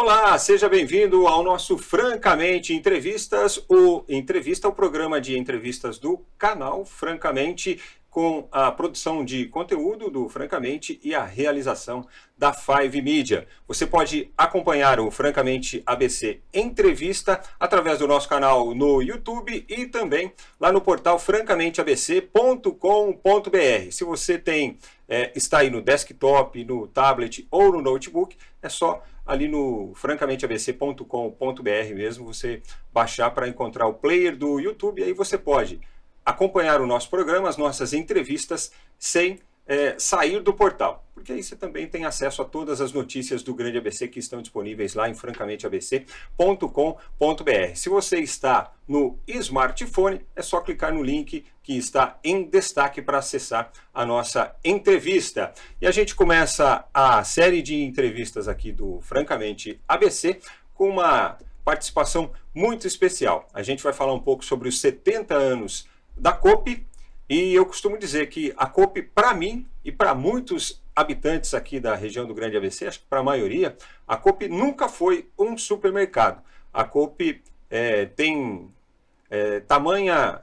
Olá, seja bem-vindo ao nosso Francamente Entrevistas, o programa de entrevistas do canal Francamente, com a produção de conteúdo do Francamente e a realização da Five Media. Você pode acompanhar o Francamente ABC Entrevista através do nosso canal no YouTube e também lá no portal francamenteabc.com.br. Se você está aí no desktop, no tablet ou no notebook, é só ali no francamenteabc.com.br mesmo, você baixar para encontrar o player do YouTube, e aí você pode acompanhar o nosso programa, as nossas entrevistas, sem sair do portal, porque aí você também tem acesso a todas as notícias do Grande ABC que estão disponíveis lá em francamenteabc.com.br. Se você está no smartphone, é só clicar no link que está em destaque para acessar a nossa entrevista. E a gente começa a série de entrevistas aqui do Francamente ABC com uma participação muito especial. A gente vai falar um pouco sobre os 70 anos da Coop. E eu costumo dizer que a Coop, para mim e para muitos habitantes aqui da região do Grande ABC, acho que para a maioria, a Coop nunca foi um supermercado. A Coop tem tamanha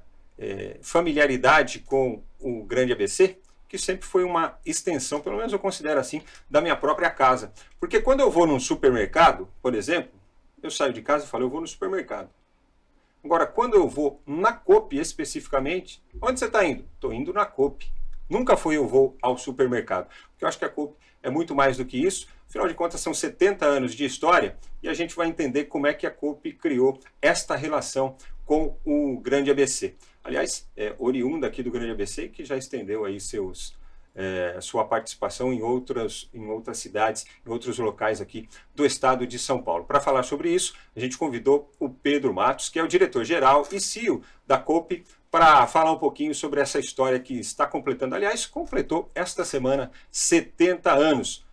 familiaridade com o Grande ABC, que sempre foi uma extensão, pelo menos eu considero assim, da minha própria casa. Porque quando eu vou num supermercado, por exemplo, eu saio de casa e falo, eu vou no supermercado. Agora, quando eu vou na Coop especificamente, onde você está indo? Estou indo na Coop. Nunca foi eu vou ao supermercado. Porque eu acho que a Coop é muito mais do que isso. Afinal de contas, são 70 anos de história e a gente vai entender como é que a Coop criou esta relação com o Grande ABC. Aliás, oriunda aqui do Grande ABC, que já estendeu aí sua participação em outras cidades, em outros locais aqui do estado de São Paulo. Para falar sobre isso, a gente convidou o Pedro Matos, que é o diretor-geral e CEO da Coop, para falar um pouquinho sobre essa história que está completando, aliás, completou esta semana 70 anos.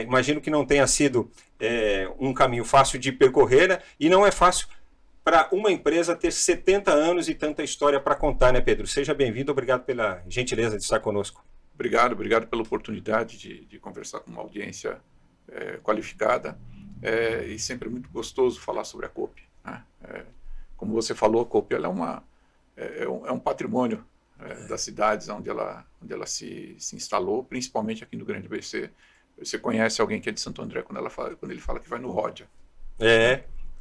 Imagino que não tenha sido um caminho fácil de percorrer, né? E não é fácil para uma empresa ter 70 anos e tanta história para contar, né, Pedro? Seja bem-vindo, obrigado pela gentileza de estar conosco. Obrigado pela oportunidade de conversar com uma audiência qualificada. E sempre muito gostoso falar sobre a Coop, né? Como você falou, a Coop ela é um patrimônio das cidades onde ela se instalou, principalmente aqui no Grande ABC. Você conhece alguém que é de Santo André quando ele fala que vai no Ródia.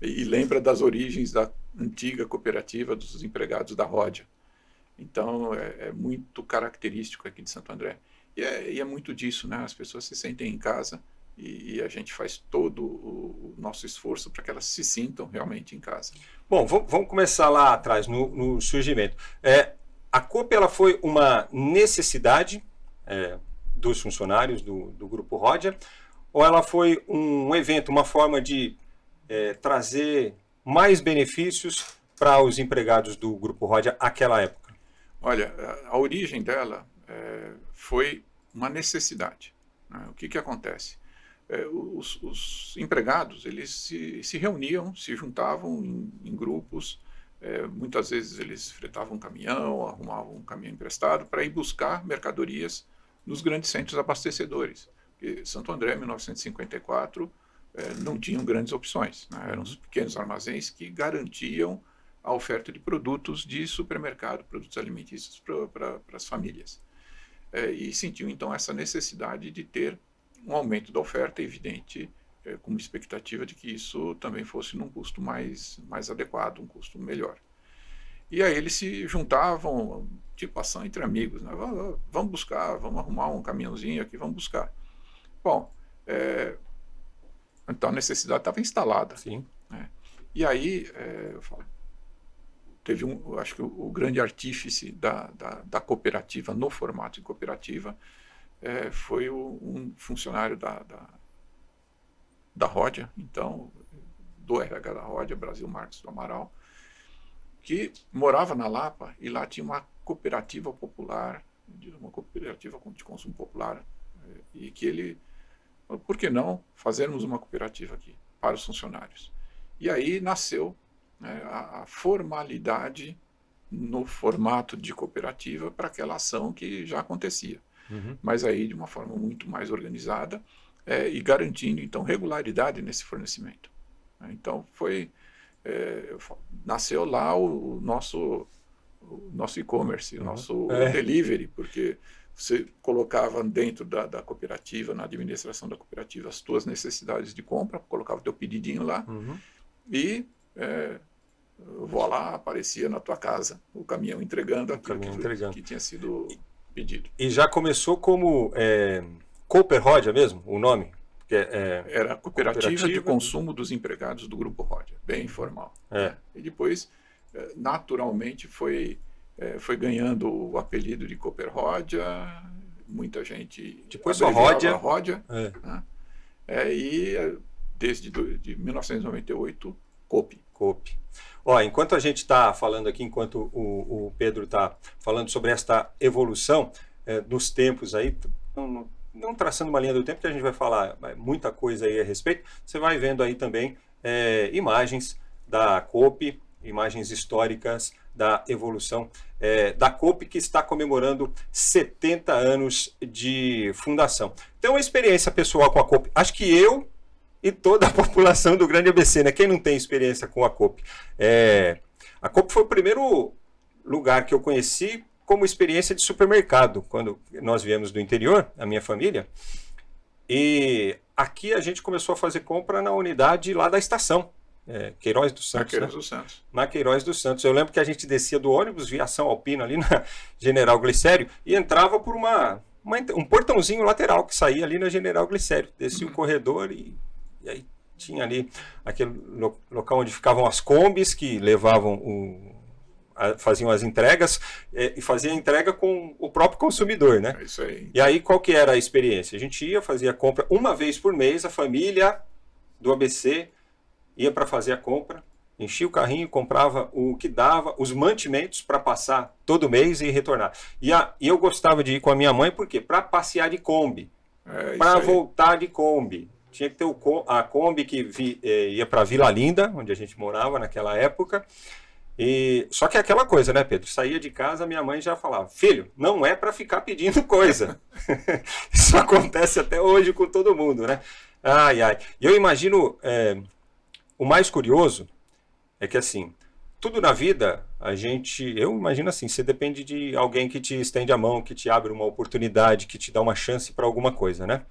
E lembra das origens da antiga cooperativa dos empregados da Ródia. Então, é muito característico aqui de Santo André. E é muito disso, né? As pessoas se sentem em casa e a gente faz todo o nosso esforço para que elas se sintam realmente em casa. Bom, vamos começar lá atrás, no surgimento. A Coop ela foi uma necessidade dos funcionários do Grupo Ródia, ou ela foi um evento, uma forma de trazer mais benefícios para os empregados do Grupo Ródia naquela época? Olha, a origem dela foi uma necessidade, né? O que acontece? Os empregados, eles se reuniam, se juntavam em grupos, muitas vezes eles fretavam um caminhão, arrumavam um caminhão emprestado para ir buscar mercadorias nos grandes centros abastecedores. Porque Santo André, em 1954, não tinham grandes opções, né? Eram os pequenos armazéns que garantiam a oferta de produtos de supermercado, produtos alimentícios para as famílias. E sentiu, então, essa necessidade de ter um aumento da oferta, evidente, com uma expectativa de que isso também fosse num custo mais adequado, um custo melhor. E aí eles se juntavam, tipo ação entre amigos, né? Vamos buscar, vamos arrumar um caminhãozinho aqui, vamos buscar. Bom, então a necessidade estava instalada. Sim. Né? E aí, eu falo, acho que o grande artífice da cooperativa, no formato de cooperativa, foi um funcionário da Ródia, então, do RH da Ródia, Brasil Marques do Amaral, que morava na Lapa e lá tinha uma cooperativa popular, uma cooperativa de consumo popular, e que ele, por que não fazermos uma cooperativa aqui para os funcionários? E aí nasceu a formalidade no formato de cooperativa para aquela ação que já acontecia. Mas aí de uma forma muito mais organizada, e garantindo, então, regularidade nesse fornecimento. Então, nasceu lá o nosso e-commerce, o nosso delivery, porque você colocava dentro da cooperativa, na administração da cooperativa, as tuas necessidades de compra, colocava o teu pedidinho lá, e vou lá, aparecia na tua casa o caminhão entregando aquilo que tinha sido pedido. E já começou como Cooper Rodia mesmo, o nome? Era a Cooperativa de Consumo dos Empregados do Grupo Rodia, bem informal. E depois, naturalmente, foi ganhando o apelido de Cooper Rodia, muita gente depois abreviava Rodia, né? E desde de 1998, Coop. Enquanto a gente está falando aqui, enquanto o Pedro está falando sobre esta evolução dos tempos aí, não traçando uma linha do tempo, que a gente vai falar muita coisa aí a respeito, você vai vendo aí também imagens da Coop, imagens históricas da evolução da Coop, que está comemorando 70 anos de fundação. Então, uma experiência pessoal com a Coop, acho que eu e toda a população do Grande ABC, né? Quem não tem experiência com a Coop? A Coop foi o primeiro lugar que eu conheci como experiência de supermercado, quando nós viemos do interior, a minha família, e aqui a gente começou a fazer compra na unidade lá da estação, Queiroz dos Santos. Na Queiroz dos Santos. Eu lembro que a gente descia do ônibus, via Ação Alpina ali na General Glicério, e entrava por um portãozinho lateral que saía ali na General Glicério. Descia o corredor e aí tinha ali aquele local onde ficavam as combis que levavam faziam as entregas e fazia a entrega com o próprio consumidor, né? É isso aí. E aí qual que era a experiência? A gente ia, fazia a compra uma vez por mês, a família do ABC ia para fazer a compra, enchia o carrinho, comprava o que dava, os mantimentos para passar todo mês e retornar. E eu gostava de ir com a minha mãe, por quê? Para passear de Kombi, para voltar de Kombi. Tinha que ter a Kombi que ia para Vila Linda, onde a gente morava naquela época. Só que é aquela coisa, né, Pedro? Saía de casa, minha mãe já falava: filho, não é para ficar pedindo coisa. Isso acontece até hoje com todo mundo, né? E eu imagino, o mais curioso é que, assim, tudo na vida, eu imagino assim, você depende de alguém que te estende a mão, que te abre uma oportunidade, que te dá uma chance para alguma coisa, né?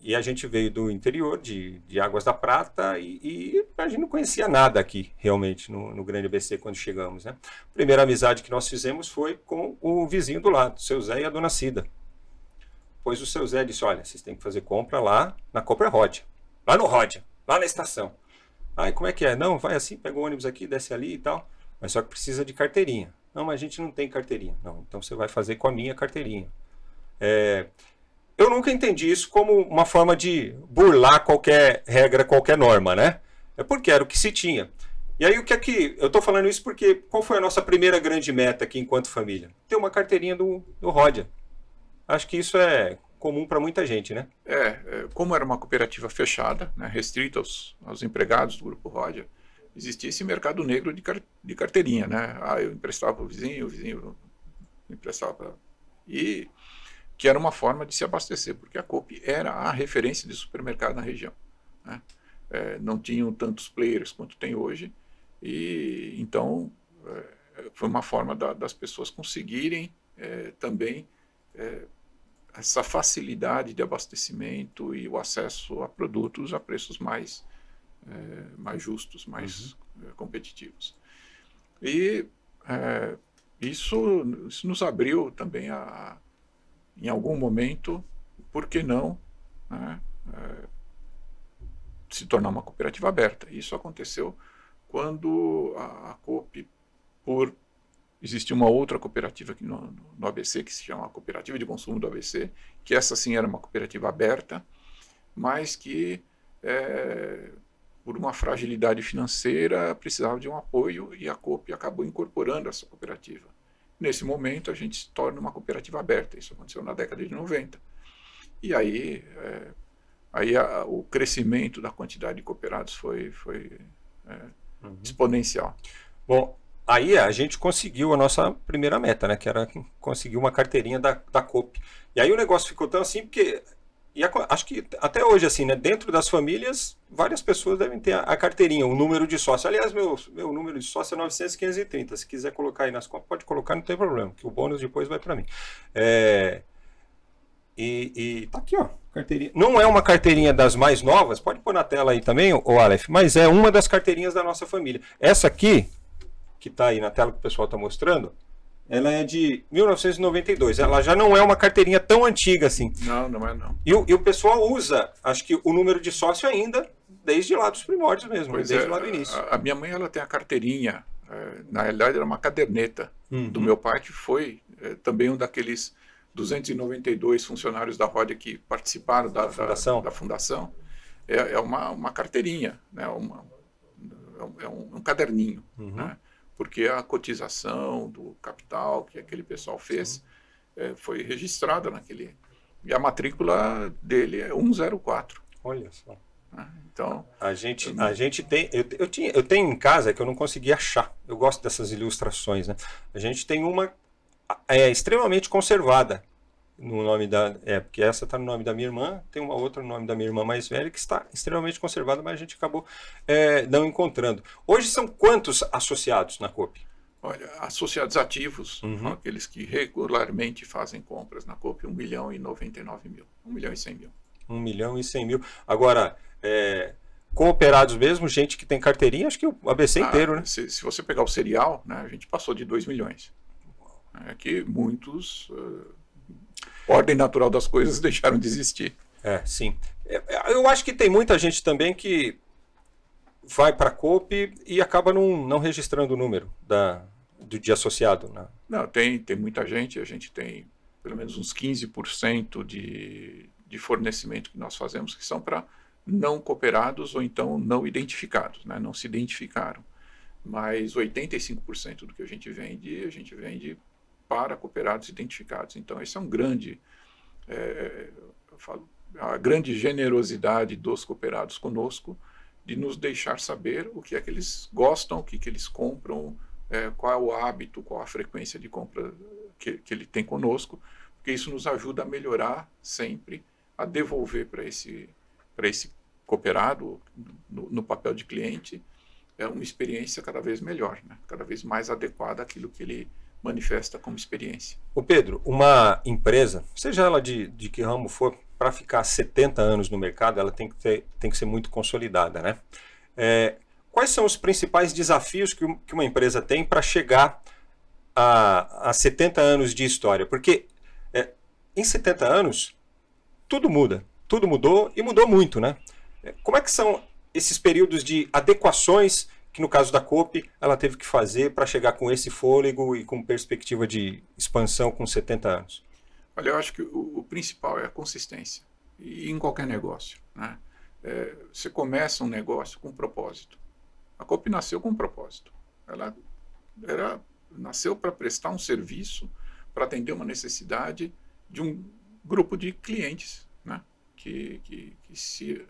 E a gente veio do interior, de Águas da Prata, e a gente não conhecia nada aqui, realmente, no Grande ABC, quando chegamos, né? A primeira amizade que nós fizemos foi com o vizinho do lado, o seu Zé e a dona Cida. Pois o seu Zé disse: olha, vocês têm que fazer compra lá na Cooper Rodia, lá no Rodia, lá na estação. Aí, como é que é? Não, vai assim, pega o ônibus aqui, desce ali e tal, mas só que precisa de carteirinha. Não, mas a gente não tem carteirinha. Não, então você vai fazer com a minha carteirinha. Eu nunca entendi isso como uma forma de burlar qualquer regra, qualquer norma, né? É porque era o que se tinha. E aí, eu estou falando isso porque qual foi a nossa primeira grande meta aqui enquanto família? Ter uma carteirinha do Rodia. Acho que isso é comum para muita gente, né? Como era uma cooperativa fechada, né, restrita aos empregados do Grupo Rodia, existia esse mercado negro de carteirinha, né? Eu emprestava para o vizinho emprestava e que era uma forma de se abastecer, porque a Coop era a referência de supermercado na região, né? Não tinham tantos players quanto tem hoje, e então foi uma forma das pessoas conseguirem também essa facilidade de abastecimento e o acesso a produtos a preços mais justos, mais competitivos. E isso nos abriu também em algum momento, por que não, né, se tornar uma cooperativa aberta. Isso aconteceu quando a Coop, existia uma outra cooperativa aqui no ABC, que se chama a Cooperativa de Consumo do ABC, que essa sim era uma cooperativa aberta, mas que, por uma fragilidade financeira, precisava de um apoio, e a Coop acabou incorporando essa cooperativa. Nesse momento, a gente se torna uma cooperativa aberta. Isso aconteceu na década de 90. E aí, o crescimento da quantidade de cooperados foi exponencial. Bom, aí a gente conseguiu a nossa primeira meta, né? Que era conseguir uma carteirinha da Coop. E aí o negócio ficou tão assim, porque E acho que até hoje, assim, né, dentro das famílias, várias pessoas devem ter a carteirinha, o número de sócio. Aliás, meu número de sócio é 900-530. Se quiser colocar aí nas contas, pode colocar, não tem problema, que o bônus depois vai para mim. E tá aqui, ó, carteirinha. Não é uma carteirinha das mais novas, pode pôr na tela aí também, o Aleph, mas é uma das carteirinhas da nossa família. Essa aqui, que tá aí na tela que o pessoal tá mostrando, ela é de 1992. Ela já não é uma carteirinha tão antiga assim. Não, não é não. E o pessoal usa, acho que o número de sócio ainda, desde lá dos primórdios mesmo, desde lá do início. A minha mãe, ela tem a carteirinha, na realidade era uma caderneta do meu pai, que foi também um daqueles 292 funcionários da Rodia que participaram da fundação. É uma carteirinha, né? É um caderninho, né? Porque a cotização do capital que aquele pessoal fez foi registrada naquele... E a matrícula dele é 104. Olha só. Então, a gente tem... Eu tenho em casa que eu não consegui achar. Eu gosto dessas ilustrações, né? A gente tem uma extremamente conservada no nome da... porque essa está no nome da minha irmã, tem uma outra no nome da minha irmã mais velha que está extremamente conservada, mas a gente acabou não encontrando. Hoje são quantos associados na Coop? Olha, associados ativos, são aqueles que regularmente fazem compras na Coop, 1.099.000, 1.100.000. 1.100.000. Agora, cooperados mesmo, gente que tem carteirinha, acho que o ABC inteiro, né? Se você pegar o serial, né, a gente passou de 2 milhões. Que muitos... ordem natural das coisas deixaram de existir. Sim. Eu acho que tem muita gente também que vai para a Coop e acaba não registrando o número de associado. Né? Não, tem muita gente. A gente tem pelo menos uns 15% de fornecimento que nós fazemos que são para não cooperados ou então não identificados, né? Não se identificaram. Mas 85% do que a gente vende para cooperados identificados. Então, esse é um grande, a grande generosidade dos cooperados conosco, de nos deixar saber o que é que eles gostam, o que eles compram, qual é o hábito, qual a frequência de compra que ele tem conosco, porque isso nos ajuda a melhorar sempre, a devolver para esse cooperado, no papel de cliente, uma experiência cada vez melhor, né? Cada vez mais adequada àquilo que ele manifesta como experiência. Ô Pedro, uma empresa, seja ela de que ramo for, para ficar 70 anos no mercado, ela tem que ser muito consolidada, né? Quais são os principais desafios que uma empresa tem para chegar a 70 anos de história? Porque em 70 anos, tudo muda, tudo mudou e mudou muito, né? Como é que são esses períodos de adequações que no caso da Coop ela teve que fazer para chegar com esse fôlego e com perspectiva de expansão com 70 anos? Olha, eu acho que o principal é a consistência, e em qualquer negócio, né? Você começa um negócio com um propósito. A Coop nasceu com um propósito. Ela nasceu para prestar um serviço, para atender uma necessidade de um grupo de clientes, né? que se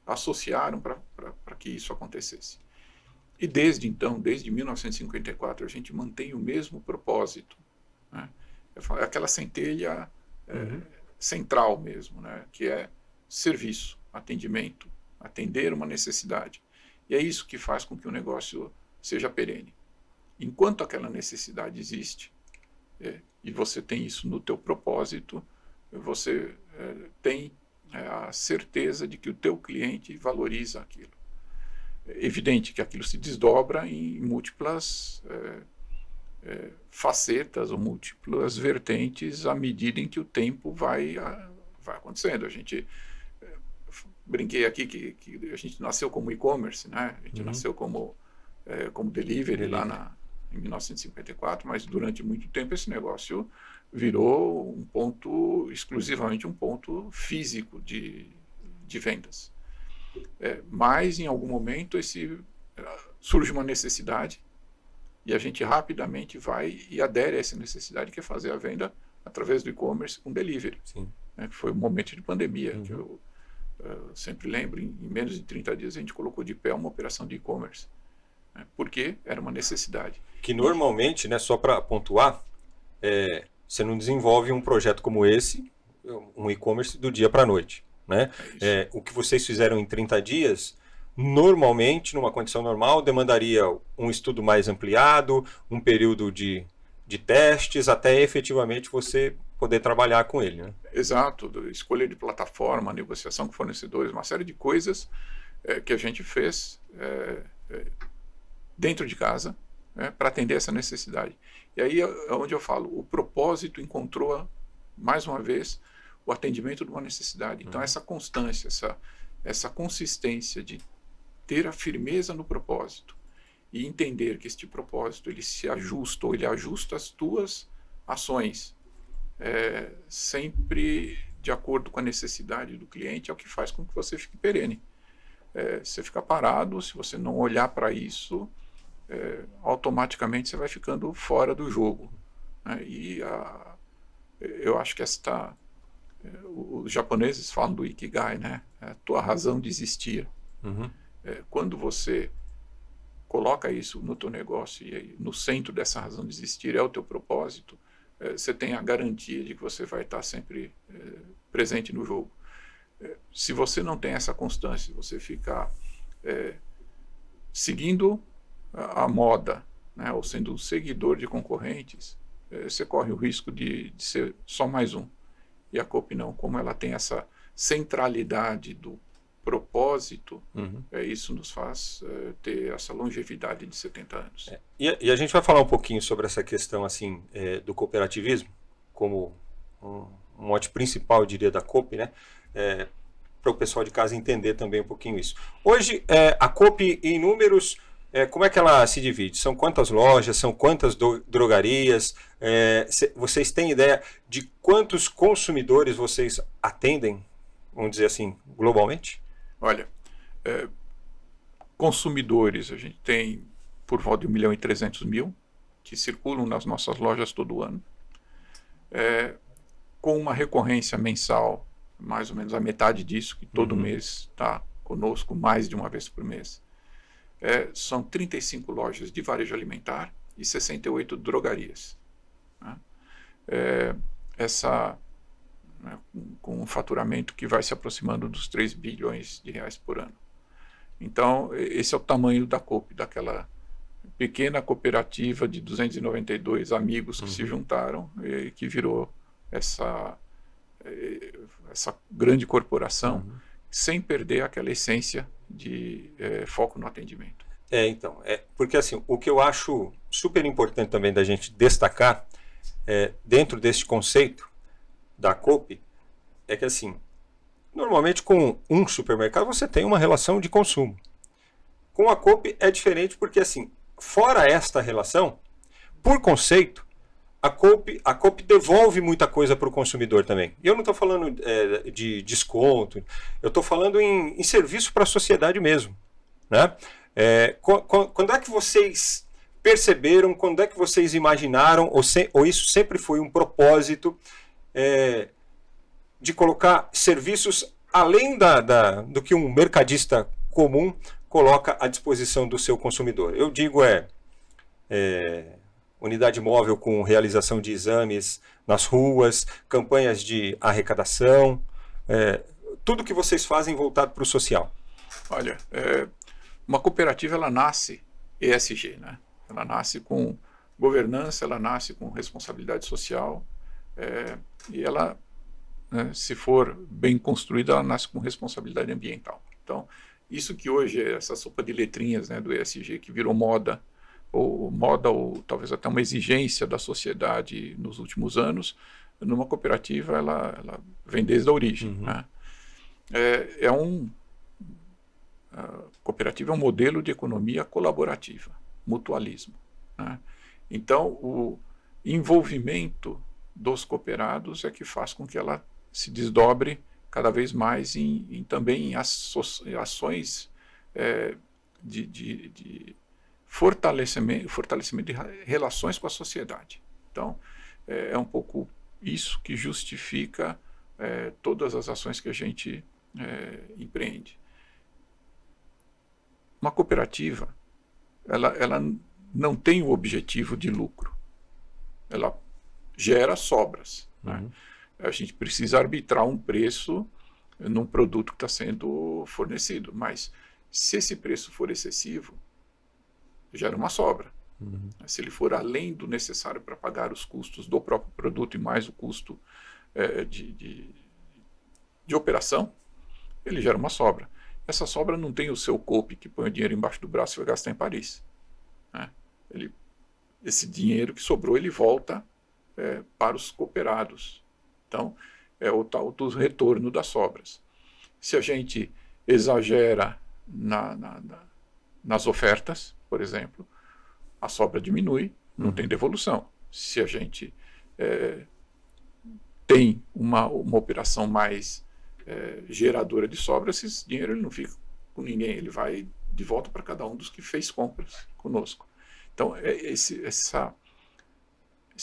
associaram para que isso acontecesse. E desde então, desde 1954, a gente mantém o mesmo propósito, né? Aquela centelha central mesmo, né? Que é serviço, atendimento, atender uma necessidade. E é isso que faz com que o negócio seja perene. Enquanto aquela necessidade existe, e você tem isso no teu propósito, você tem a certeza de que o teu cliente valoriza aquilo. É evidente que aquilo se desdobra em múltiplas facetas ou múltiplas vertentes à medida em que o tempo vai acontecendo. A gente brinquei aqui que a gente nasceu como e-commerce, né? A gente nasceu como delivery lá em 1954, mas durante muito tempo esse negócio virou exclusivamente um ponto físico de vendas. Mas em algum momento surge uma necessidade e a gente rapidamente vai e adere a essa necessidade, que é fazer a venda através do e-commerce com delivery. Sim. Que foi um momento de pandemia, que eu sempre lembro, em menos de 30 dias a gente colocou de pé uma operação de e-commerce, porque era uma necessidade. Que normalmente, né, só para pontuar, você não desenvolve um projeto como esse um e-commerce do dia para a noite, né? O que vocês fizeram em 30 dias, normalmente, numa condição normal, demandaria um estudo mais ampliado, um período de testes, até efetivamente você poder trabalhar com ele, né? Exato, escolha de plataforma, negociação com fornecedores, uma série de coisas que a gente fez dentro de casa, para atender essa necessidade. E aí é onde eu falo, o propósito encontrou, mais uma vez, o atendimento de uma necessidade. Então, essa constância, essa consistência de ter a firmeza no propósito e entender que este propósito ele se ajusta, ou ele ajusta as tuas ações, sempre de acordo com a necessidade do cliente, é o que faz com que você fique perene. Você fica parado, se você não olhar para isso, automaticamente você vai ficando fora do jogo, né? E eu acho que os japoneses falam do Ikigai, né? A tua razão de existir. Uhum. Quando você coloca isso no teu negócio e aí, no centro dessa razão de existir é o teu propósito, você tem a garantia de que você vai estar sempre presente no jogo. Se você não tem essa constância, você fica seguindo a moda, né, ou sendo um seguidor de concorrentes, você corre o risco de ser só mais um. E a Coop não, como ela tem essa centralidade do propósito, isso nos faz ter essa longevidade de 70 anos. E a gente vai falar um pouquinho sobre essa questão assim, do cooperativismo, como um mote principal, eu diria, da Coop, né? Para o pessoal de casa entender também um pouquinho isso. Hoje, a Coop, em números, como é que ela se divide? São quantas lojas, são quantas drogarias? Vocês têm ideia de quantos consumidores vocês atendem, vamos dizer assim, globalmente? Olha, consumidores, a gente tem por volta de 1.300.000 que circulam nas nossas lojas todo ano, com uma recorrência mensal, mais ou menos a metade disso, que todo mês está conosco mais de uma vez por mês. São 35 lojas de varejo alimentar e 68 drogarias. Né? Né, com um faturamento que vai se aproximando dos 3 bilhões de reais por ano. Então, esse é o tamanho da Coop, daquela pequena cooperativa de 292 amigos que se juntaram e que virou essa grande corporação, sem perder aquela essência de foco no atendimento. Então, porque assim, o que eu acho super importante também da gente destacar, dentro desse conceito da Coop, é que assim, normalmente com um supermercado você tem uma relação de consumo. Com a Coop é diferente porque assim, fora esta relação, por conceito, a Coop devolve muita coisa para o consumidor também. E eu não estou falando de desconto, eu estou falando em serviço para a sociedade mesmo, né? Quando é que vocês perceberam, quando é que vocês imaginaram, ou isso sempre foi um propósito, de colocar serviços além do que um mercadista comum coloca à disposição do seu consumidor? Eu digo unidade móvel com realização de exames nas ruas, campanhas de arrecadação, tudo que vocês fazem voltado para o social. Olha, uma cooperativa ela nasce ESG, né? Ela nasce com governança, ela nasce com responsabilidade social, e ela, né, se for bem construída, ela nasce com responsabilidade ambiental. Então, isso que hoje é essa sopa de letrinhas, né, do ESG, que virou moda, ou talvez até uma exigência da sociedade nos últimos anos, numa cooperativa ela vem desde a origem. Né? A cooperativa é um modelo de economia colaborativa, mutualismo. Né? Então, o envolvimento dos cooperados é que faz com que ela se desdobre cada vez mais também em ações de fortalecimento de relações com a sociedade. Então, é um pouco isso que justifica todas as ações que a gente empreende. Uma cooperativa, ela não tem o objetivo de lucro. Ela gera sobras. Né? a gente precisa arbitrar um preço num produto que está sendo fornecido. Mas se esse preço for excessivo, gera uma sobra. Se ele for além do necessário para pagar os custos do próprio produto e mais o custo de operação, ele gera uma sobra. Essa sobra não tem o seu COP que põe o dinheiro embaixo do braço e vai gastar em Paris. Né? Esse dinheiro que sobrou, ele volta para os cooperados. Então, é o tal do retorno das sobras. Se a gente exagera nas ofertas, por exemplo, a sobra diminui, não tem devolução. Se a gente tem uma operação mais geradora de sobra, esse dinheiro ele não fica com ninguém, ele vai de volta para cada um dos que fez compras conosco. Então, esse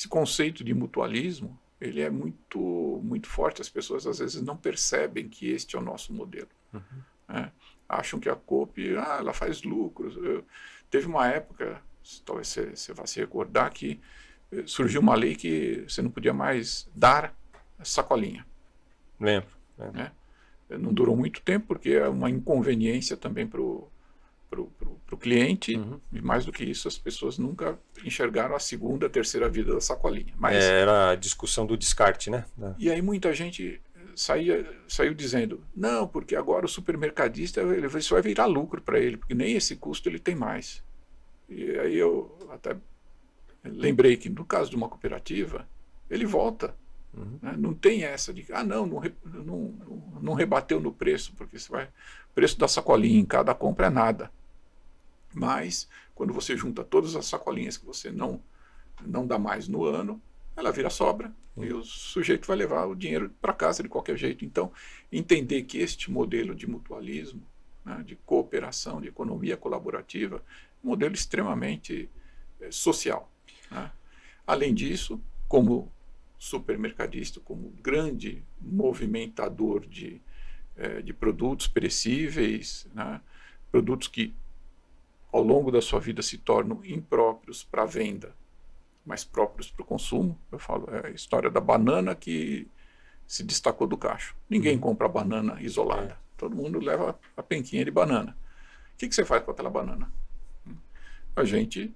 conceito de mutualismo, ele é muito, muito forte. As pessoas às vezes não percebem que este é o nosso modelo. Né? Acham que a Coop, ela faz lucros. Teve uma época, talvez você vá se recordar, que surgiu uma lei que você não podia mais dar sacolinha. Lembro. Né? Não durou muito tempo, porque é uma inconveniência também para o cliente, e mais do que isso, as pessoas nunca enxergaram a segunda, terceira vida da sacolinha. Mas, era a discussão do descarte, né? E aí muita gente saiu dizendo, não, porque agora o supermercadista isso vai virar lucro para ele, porque nem esse custo ele tem mais. E aí eu até lembrei que no caso de uma cooperativa, ele volta. Né? Não tem essa de, não rebateu no preço, porque o preço da sacolinha em cada compra é nada. Mas, quando você junta todas as sacolinhas que você não dá mais no ano, ela vira sobra e o sujeito vai levar o dinheiro para casa de qualquer jeito. Então, entender que este modelo de mutualismo, né, de cooperação, de economia colaborativa, é um modelo extremamente social. Né? Além disso, como supermercadista, como grande movimentador de produtos perecíveis, né, produtos que ao longo da sua vida se tornam impróprios para a venda, mas próprios para o consumo. Eu falo, é a história da banana que se destacou do cacho. Ninguém compra banana isolada. Todo mundo leva a penquinha de banana. O que você faz com aquela banana? A gente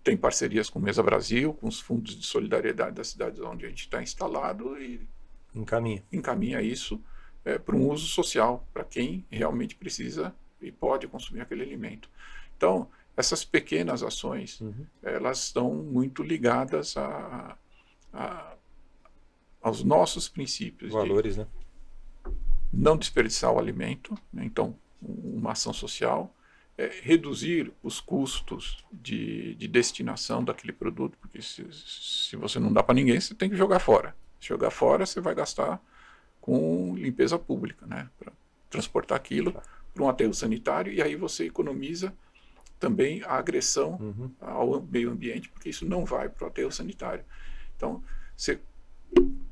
tem parcerias com o Mesa Brasil, com os fundos de solidariedade das cidades onde a gente está instalado e encaminha isso para um uso social, para quem realmente precisa e pode consumir aquele alimento. Então, essas pequenas ações, elas estão muito ligadas aos nossos princípios. Valores, né? Não desperdiçar o alimento, né? Então, uma ação social, reduzir os custos de destinação daquele produto, porque se você não dá para ninguém, você tem que jogar fora. Se jogar fora, você vai gastar com limpeza pública, né? Para transportar aquilo para um aterro sanitário, e aí você economiza também a agressão ao meio ambiente, porque isso não vai para o aterro sanitário. Então,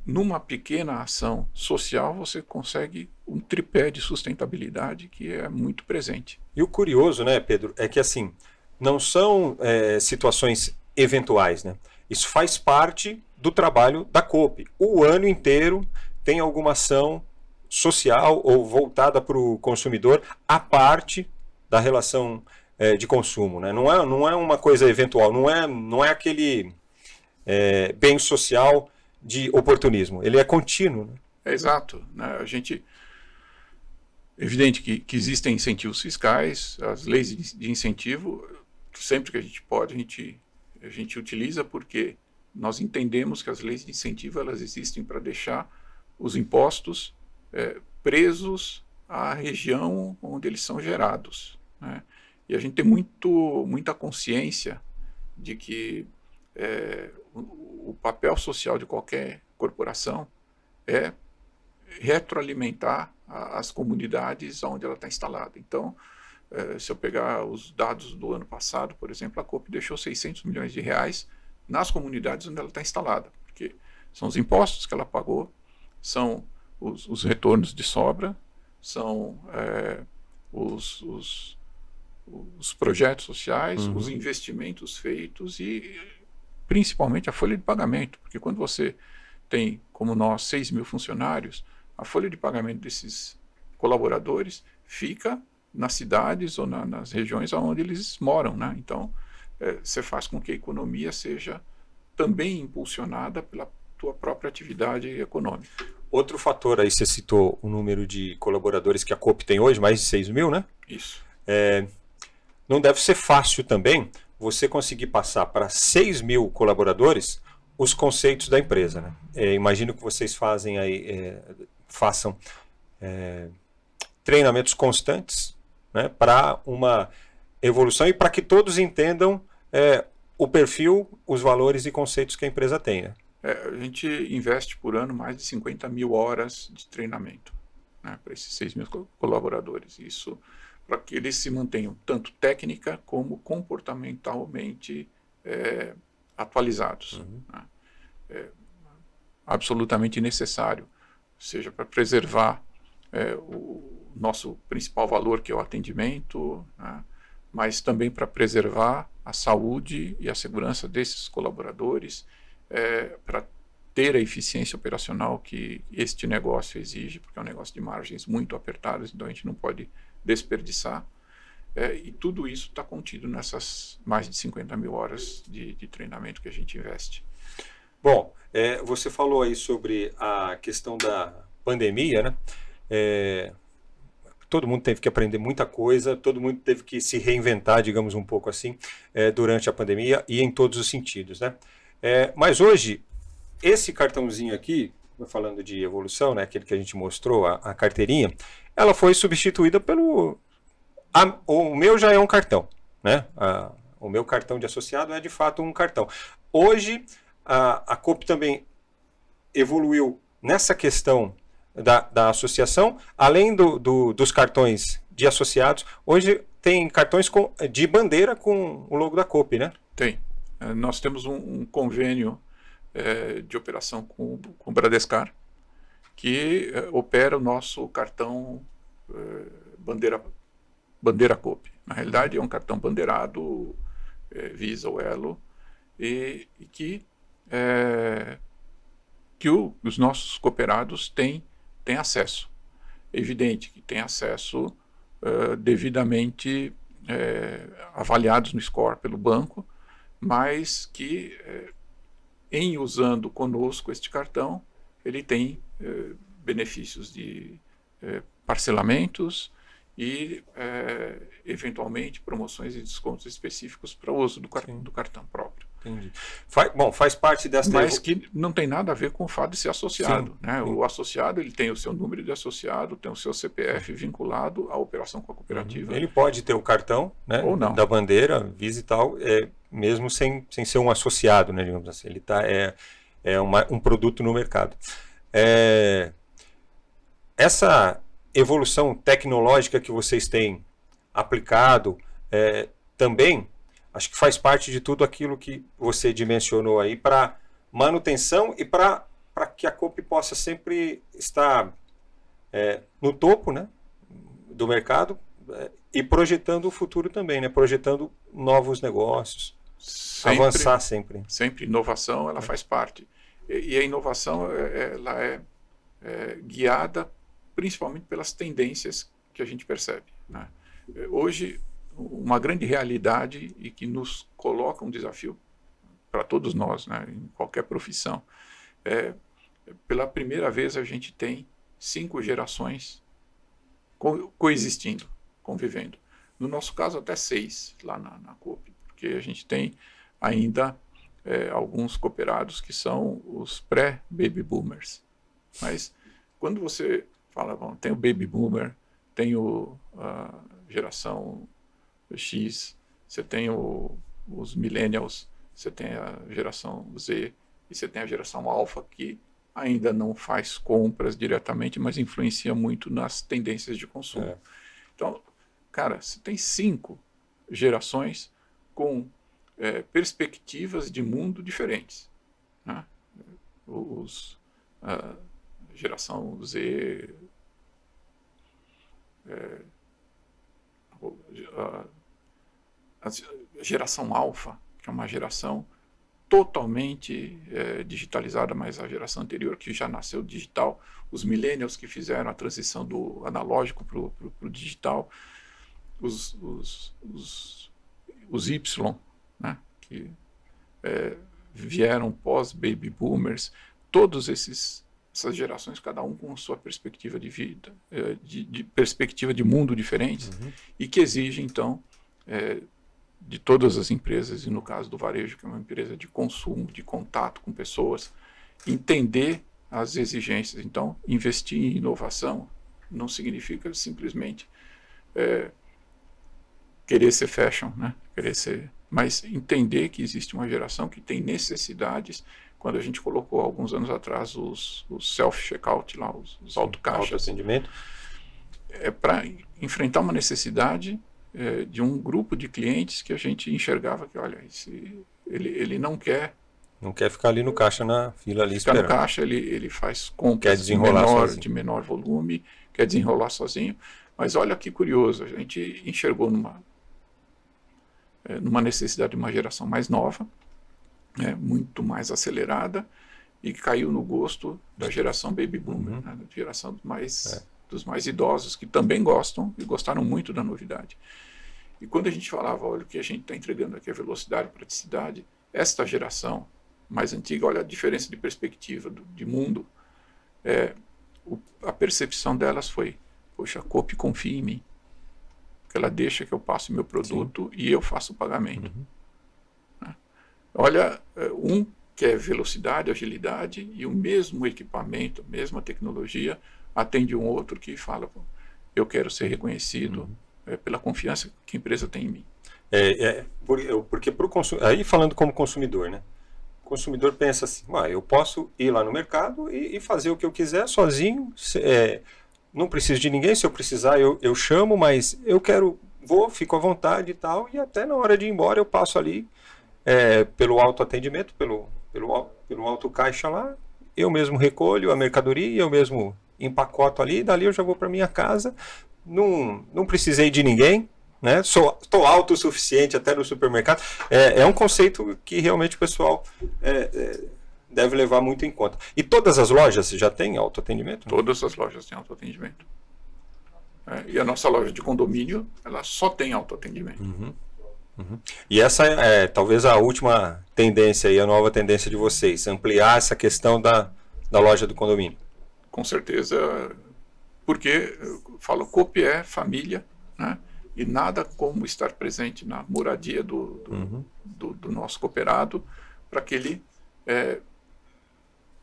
numa pequena ação social, você consegue um tripé de sustentabilidade que é muito presente. E o curioso, né, Pedro, é que assim, não são situações eventuais, né? Isso faz parte do trabalho da Coop. O ano inteiro tem alguma ação social ou voltada para o consumidor, à parte da relação de consumo, né? Não é uma coisa eventual, não é aquele bem social de oportunismo, ele é contínuo. Né? Exato. Né? Evidente que existem incentivos fiscais, as leis de incentivo, sempre que a gente pode, a gente utiliza, porque nós entendemos que as leis de incentivo elas existem para deixar os impostos presos à região onde eles são gerados. Né? E a gente tem muita consciência de que o papel social de qualquer corporação é retroalimentar as comunidades onde ela está instalada. Então, se eu pegar os dados do ano passado, por exemplo, a Coop deixou 600 milhões de reais nas comunidades onde ela está instalada, porque são os impostos que ela pagou, são os retornos de sobra, são os projetos sociais, os investimentos feitos e principalmente a folha de pagamento, porque quando você tem, como nós, 6 mil funcionários, a folha de pagamento desses colaboradores fica nas cidades ou nas regiões onde eles moram, né? Então, você faz com que a economia seja também impulsionada pela tua própria atividade econômica. Outro fator aí, você citou o número de colaboradores que a Coop tem hoje, mais de 6 mil, né? Isso. Não deve ser fácil também você conseguir passar para 6 mil colaboradores os conceitos da empresa, né? Imagino que vocês façam treinamentos constantes, né, para uma evolução e para que todos entendam o perfil, os valores e conceitos que a empresa tem, né? A gente investe por ano mais de 50 mil horas de treinamento, né, para esses 6 mil colaboradores. Isso para que eles se mantenham tanto técnica como comportamentalmente atualizados. Uhum. Né? Absolutamente necessário, seja para preservar o nosso principal valor, que é o atendimento, né? Mas também para preservar a saúde e a segurança desses colaboradores, para ter a eficiência operacional que este negócio exige, porque é um negócio de margens muito apertadas, então a gente não pode desperdiçar. E tudo isso está contido nessas mais de 50 mil horas de treinamento que a gente investe. Bom, você falou aí sobre a questão da pandemia, né? Todo mundo teve que aprender muita coisa, todo mundo teve que se reinventar, digamos um pouco assim, durante a pandemia e em todos os sentidos, né? Mas hoje, esse cartãozinho aqui, falando de evolução, né, aquele que a gente mostrou, a carteirinha, ela foi substituída pelo... o meu já é um cartão, né? O meu cartão de associado é de fato um cartão. Hoje, a Coop também evoluiu nessa questão da associação, além dos cartões de associados. Hoje tem cartões de bandeira com o logo da Coop, né? Tem. Nós temos um convênio de operação com o Bradescar, que opera o nosso cartão bandeira Coop. Na realidade, é um cartão bandeirado Visa ou Elo, e que os nossos cooperados têm acesso. É evidente que tem acesso devidamente avaliados no score pelo banco, mas que em usando conosco este cartão, ele tem benefícios de parcelamentos e eventualmente promoções e descontos específicos para o uso do cartão próprio. Entendi. Faz parte dessa... Mas que não tem nada a ver com o fato de ser associado. Sim, né? sim. O associado, ele tem o seu número de associado, tem o seu CPF vinculado à operação com a cooperativa. Ele pode ter o cartão, né, ou não, da bandeira, Visa e tal, mesmo sem ser um associado, né, digamos assim. Ele um produto no mercado. Essa evolução tecnológica que vocês têm aplicado também, acho que faz parte de tudo aquilo que você dimensionou aí para manutenção e para que a Coop possa sempre estar no topo, né, do mercado, e projetando o futuro também, né, projetando novos negócios, avançar sempre. Sempre inovação, ela faz parte. E a inovação ela é guiada principalmente pelas tendências que a gente percebe, né? Hoje, uma grande realidade e que nos coloca um desafio para todos nós, né, em qualquer profissão, pela primeira vez a gente tem 5 gerações coexistindo, convivendo. No nosso caso, até 6 lá na Coop, porque a gente tem ainda alguns cooperados que são os pré-baby boomers. Mas quando você fala, bom, tem o baby boomer, tem a geração X, você tem os millennials, você tem a geração Z e você tem a geração alfa, que ainda não faz compras diretamente, mas influencia muito nas tendências de consumo. Então, cara, você tem 5 gerações com perspectivas de mundo diferentes, né? Geração Z, a geração alfa, que é uma geração totalmente digitalizada, mas a geração anterior, que já nasceu digital, os millennials que fizeram a transição do analógico para o digital, os Y, né, que vieram pós-baby boomers, todos essas gerações, cada um com sua perspectiva de vida, de perspectiva de mundo diferentes, e que exigem, então, de todas as empresas, e no caso do varejo, que é uma empresa de consumo, de contato com pessoas, entender as exigências. Então, investir em inovação não significa simplesmente querer ser fashion, né? Mas entender que existe uma geração que tem necessidades. Quando a gente colocou alguns anos atrás os self-checkout, lá, os autocaixas, autoatendimento, para enfrentar uma necessidade de um grupo de clientes que a gente enxergava que, olha, ele não quer ficar ali no caixa, na fila ali ficar esperando. no caixa, ele faz compras Quer desenrolar de menor volume, quer desenrolar sozinho. Mas olha que curioso, a gente enxergou numa necessidade de uma geração mais nova, muito mais acelerada, e que caiu no gosto da geração baby boomer, né, da geração dos mais idosos, que também gostam e gostaram muito da novidade. E quando a gente falava, olha, o que a gente está entregando aqui é velocidade e praticidade, esta geração mais antiga, olha a diferença de perspectiva de mundo, a percepção delas foi, poxa, a Coop confia em mim, porque ela deixa que eu passe meu produto e eu faço o pagamento. Olha, um quer velocidade, agilidade, e o mesmo equipamento, a mesma tecnologia, atende um outro que fala, eu quero ser reconhecido pela confiança que a empresa tem em mim. Porque aí falando como consumidor, né? O consumidor pensa assim, eu posso ir lá no mercado e fazer o que eu quiser sozinho, não preciso de ninguém, se eu precisar eu chamo, mas eu fico à vontade e tal, e até na hora de ir embora eu passo ali pelo autoatendimento, pelo autocaixa lá, eu mesmo recolho a mercadoria, eu mesmo empacoto ali, dali eu já vou para minha casa, não precisei de ninguém, né? Estou autossuficiente até no supermercado. É um conceito que realmente o pessoal deve levar muito em conta. E todas as lojas já têm autoatendimento? Todas as lojas têm autoatendimento. E a nossa loja de condomínio, ela só tem autoatendimento. E essa é talvez a última tendência e a nova tendência de vocês, ampliar essa questão da loja do condomínio. Com certeza, porque eu falo, Coop é família, né? E nada como estar presente na moradia do nosso cooperado, para que ele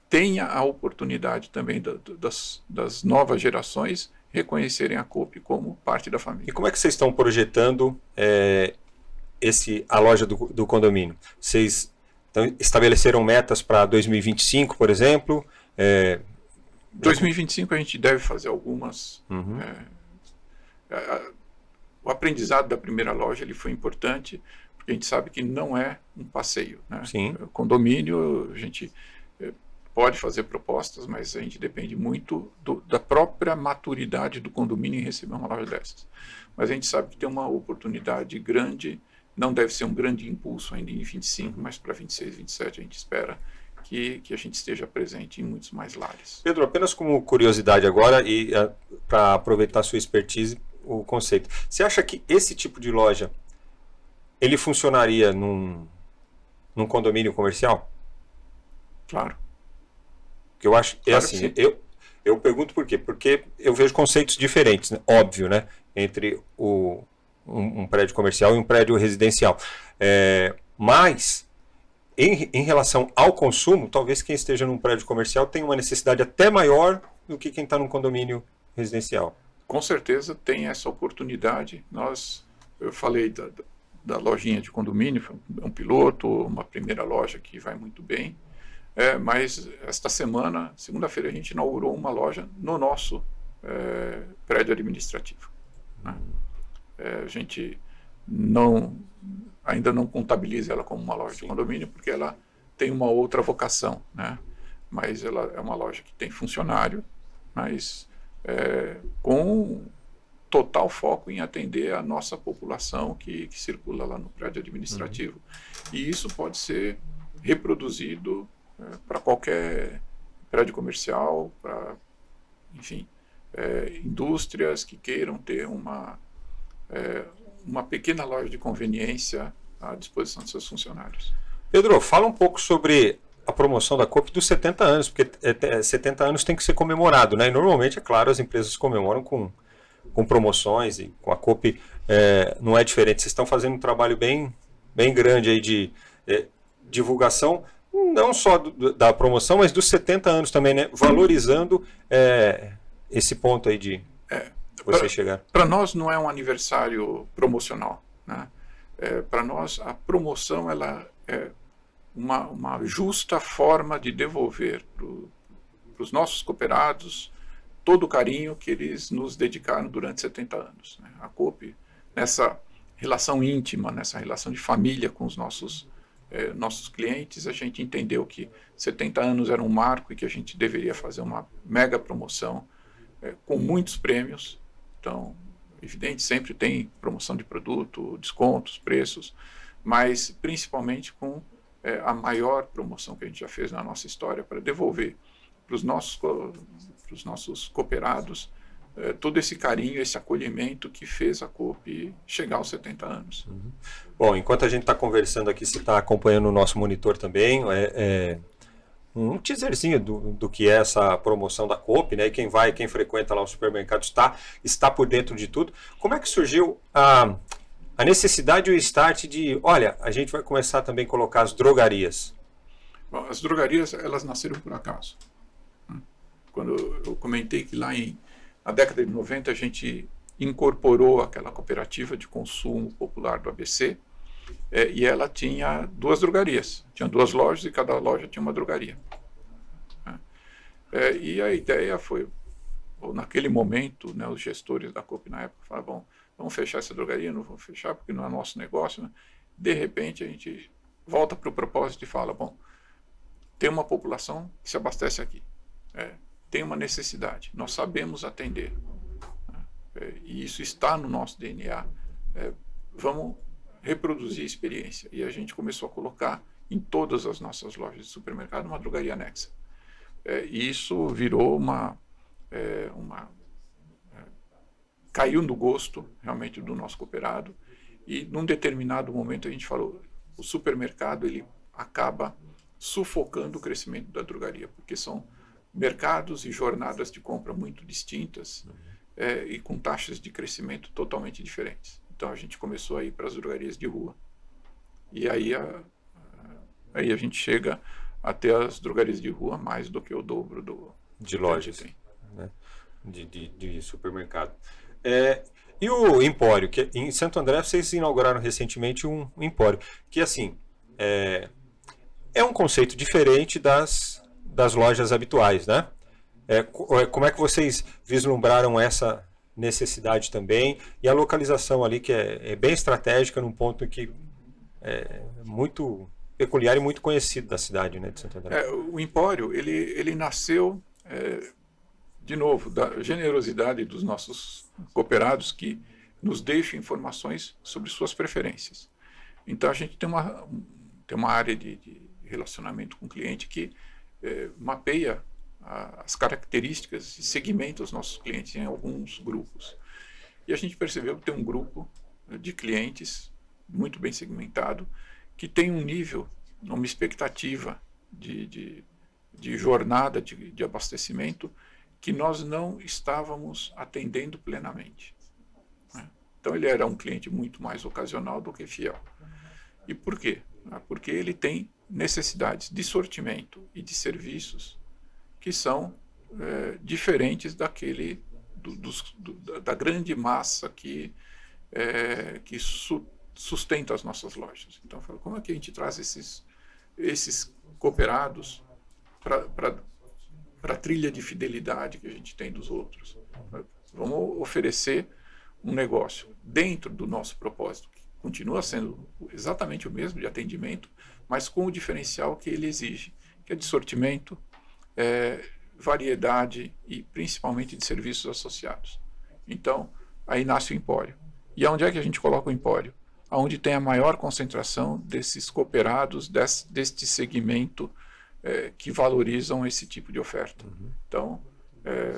tenha a oportunidade também das novas gerações reconhecerem a Coop como parte da família. E como é que vocês estão projetando a loja do condomínio? Vocês estabeleceram metas para 2025, por exemplo? 2025 a gente deve fazer algumas. O aprendizado da primeira loja ele foi importante, porque a gente sabe que não é um passeio, né? Sim. O condomínio, a gente pode fazer propostas, mas a gente depende muito da própria maturidade do condomínio em receber uma loja dessas. Mas a gente sabe que tem uma oportunidade grande, não deve ser um grande impulso ainda em 25, mas para 26, 27 a gente espera que a gente esteja presente em muitos mais lares. Pedro, apenas como curiosidade agora e para aproveitar a sua expertise, o conceito. Você acha que esse tipo de loja ele funcionaria num condomínio comercial? Claro. Que eu acho Claro assim, eu pergunto por quê? Porque eu vejo conceitos diferentes, né? Óbvio, né? Entre um prédio comercial e um prédio residencial. Mas em relação ao consumo, talvez quem esteja num prédio comercial tenha uma necessidade até maior do que quem está num condomínio residencial. Com certeza tem essa oportunidade. Eu falei da lojinha de condomínio, um piloto, uma primeira loja que vai muito bem. Mas esta semana, segunda-feira, a gente inaugurou uma loja no nosso prédio administrativo. Né? A gente ainda não contabiliza ela como uma loja de condomínio, porque ela tem uma outra vocação, né? Mas ela é uma loja que tem funcionário, mas com total foco em atender a nossa população que circula lá no prédio administrativo. E isso pode ser reproduzido para qualquer prédio comercial, para, enfim, indústrias que queiram ter uma pequena loja de conveniência à disposição de seus funcionários. Pedro, fala um pouco sobre a promoção da Coop dos 70 anos, porque 70 anos tem que ser comemorado, né? E normalmente, é claro, as empresas comemoram com promoções, e com a Coop não é diferente. Vocês estão fazendo um trabalho bem grande aí de divulgação, não só da promoção, mas dos 70 anos também, né? Valorizando esse ponto aí de vocês chegar. Para nós não é um aniversário promocional, né? Para nós a promoção ela é uma justa forma de devolver para os nossos cooperados todo o carinho que eles nos dedicaram durante 70 anos. Né? A Coop, nessa relação íntima, nessa relação de família com os nossos clientes, a gente entendeu que 70 anos era um marco e que a gente deveria fazer uma mega promoção com muitos prêmios. Então, evidente, sempre tem promoção de produto, descontos, preços, mas principalmente com a maior promoção que a gente já fez na nossa história para devolver para os nossos cooperados todo esse carinho, esse acolhimento que fez a Coop chegar aos 70 anos. Uhum. Bom, enquanto a gente está conversando aqui, você está acompanhando o nosso monitor também, um teaserzinho do que é essa promoção da Coop, né? E quem frequenta lá o supermercado está por dentro de tudo. Como é que surgiu a necessidade e o start de, olha, a gente vai começar também a colocar as drogarias? Bom, as drogarias, elas nasceram por acaso. Quando eu comentei que na década de 90 a gente incorporou aquela cooperativa de consumo popular do ABC, e ela tinha 2 drogarias, tinha 2 lojas e cada loja tinha uma drogaria. E a ideia foi, naquele momento, né, os gestores da Coop na época falaram, bom, vamos fechar essa drogaria, não vamos fechar porque não é nosso negócio, né? De repente a gente volta para o propósito e fala, bom, tem uma população que se abastece aqui, tem uma necessidade, nós sabemos atender, e isso está no nosso DNA, vamos reproduzir a experiência. E a gente começou a colocar em todas as nossas lojas de supermercado uma drogaria anexa. E isso virou caiu no gosto realmente do nosso cooperado, e num determinado momento a gente falou, o supermercado ele acaba sufocando o crescimento da drogaria, porque são mercados e jornadas de compra muito distintas, e com taxas de crescimento totalmente diferentes. Então a gente começou a ir para as drogarias de rua. E aí a gente chega até as drogarias de rua mais do que o dobro de lojas, né? de supermercado. E o Empório, que em Santo André vocês inauguraram recentemente um Empório, que assim é um conceito diferente das lojas habituais, né? Como é que vocês vislumbraram essa necessidade também, e a localização ali que é bem estratégica, num ponto que é muito peculiar e muito conhecido da cidade, né, de Santo André? O Empório ele nasceu de novo da generosidade dos nossos cooperados, que nos deixam informações sobre suas preferências. Então a gente tem uma área de relacionamento com o cliente que mapeia as características e segmenta os nossos clientes em alguns grupos. E a gente percebeu que tem um grupo de clientes muito bem segmentado, que tem um nível, uma expectativa de jornada de abastecimento que nós não estávamos atendendo plenamente. Então ele era um cliente muito mais ocasional do que fiel. E por quê? Porque ele tem necessidades de sortimento e de serviços que são diferentes da grande massa que sustenta as nossas lojas. Então, eu falo, como é que a gente traz esses cooperados para a trilha de fidelidade que a gente tem dos outros? Vamos oferecer um negócio dentro do nosso propósito, que continua sendo exatamente o mesmo de atendimento, mas com o diferencial que ele exige, que é de sortimento, variedade e principalmente de serviços associados. Então, aí nasce o Empório. E onde é que a gente coloca o Empório? onde tem a maior concentração desses cooperados, deste segmento que valorizam esse tipo de oferta. Então,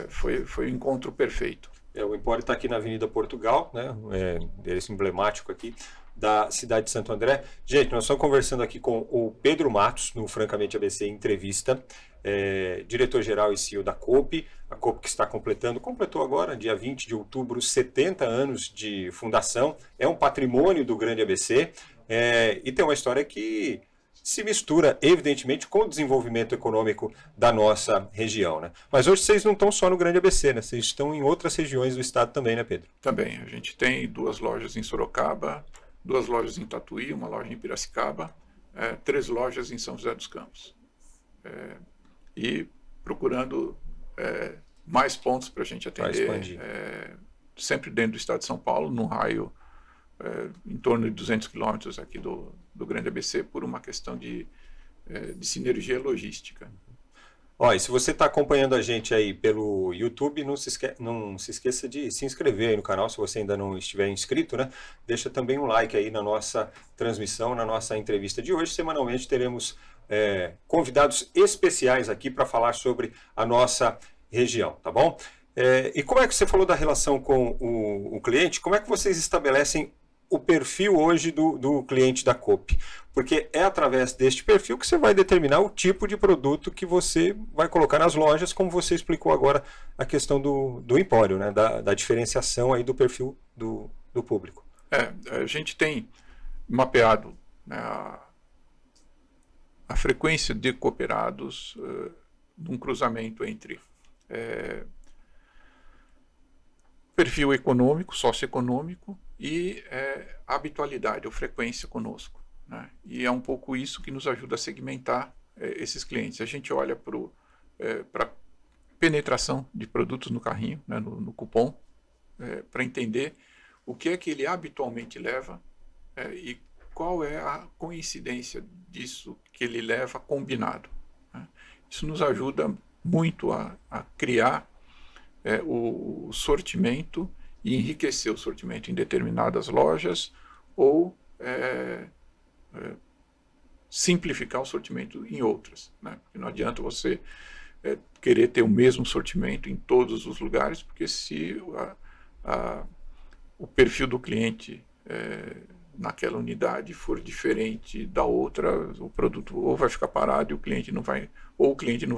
foi o encontro perfeito. O Empório está aqui na Avenida Portugal, né? Endereço emblemático aqui da cidade de Santo André. Gente, nós estamos conversando aqui com o Pedro Matos, no Francamente ABC Entrevista, diretor-geral e CEO da Coop. A Coop que está completou agora, dia 20 de outubro, 70 anos de fundação. É um patrimônio do Grande ABC e tem uma história que se mistura, evidentemente, com o desenvolvimento econômico da nossa região, né? Mas hoje vocês não estão só no Grande ABC, né? Vocês estão em outras regiões do estado também, né, Pedro? Também. A gente tem 2 lojas em Sorocaba, 2 lojas em Tatuí, uma loja em Piracicaba, 3 lojas em São José dos Campos. E procurando mais pontos para a gente atender, sempre dentro do estado de São Paulo, num raio em torno de 200 quilômetros aqui do Grande ABC, por uma questão de sinergia logística. E se você está acompanhando a gente aí pelo YouTube, não se esqueça de se inscrever aí no canal, se você ainda não estiver inscrito, né? Deixa também um like aí na nossa transmissão, na nossa entrevista de hoje. Semanalmente teremos convidados especiais aqui para falar sobre a nossa região, tá bom? E como é que você falou da relação com o cliente? Como é que vocês estabelecem o perfil hoje do cliente da Coop? Porque é através deste perfil que você vai determinar o tipo de produto que você vai colocar nas lojas, como você explicou agora a questão do empório, né? Da diferenciação aí do perfil do público. A gente tem mapeado, né, a frequência de cooperados num cruzamento entre perfil econômico, socioeconômico e habitualidade ou frequência conosco, né? E é um pouco isso que nos ajuda a segmentar esses clientes. A gente olha para penetração de produtos no carrinho, né, no cupom, para entender o que é que ele habitualmente leva e qual é a coincidência disso que ele leva combinado, né? Isso nos ajuda muito a criar o sortimento e enriquecer o sortimento em determinadas lojas ou simplificar o sortimento em outras, né? Porque não adianta você querer ter o mesmo sortimento em todos os lugares, porque se o perfil do cliente naquela unidade for diferente da outra, o produto ou vai ficar parado e o cliente não vai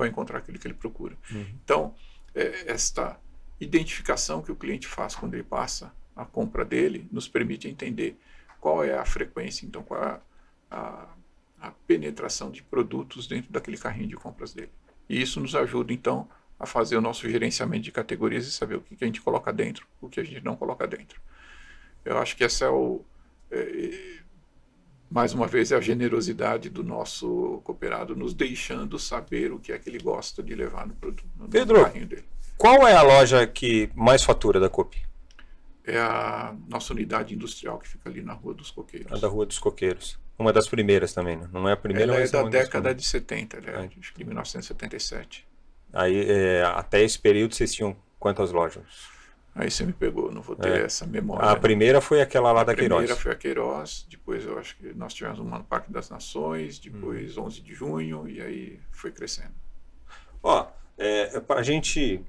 encontrar aquilo que ele procura. Então, esta identificação que o cliente faz quando ele passa a compra dele nos permite entender qual é a frequência, então qual é a penetração de produtos dentro daquele carrinho de compras dele. E isso nos ajuda então a fazer o nosso gerenciamento de categorias e saber o que a gente coloca dentro, o que a gente não coloca dentro. Eu acho que essa mais uma vez, é a generosidade do nosso cooperado nos deixando saber o que é que ele gosta de levar no carrinho dele. Qual é a loja que mais fatura da Coop? É a nossa unidade industrial que fica ali na Rua dos Coqueiros. A da Rua dos Coqueiros. Uma das primeiras também, né? Não é a primeira, ela mas é da década de 70, acho que de 1977. Aí, até esse período, vocês tinham quantas lojas? Aí você me pegou, não vou ter essa memória. A primeira foi aquela lá da Queiroz. A primeira foi a Queiroz, depois eu acho que nós tivemos uma no Parque das Nações, depois 11 de junho, e aí foi crescendo. Para a gente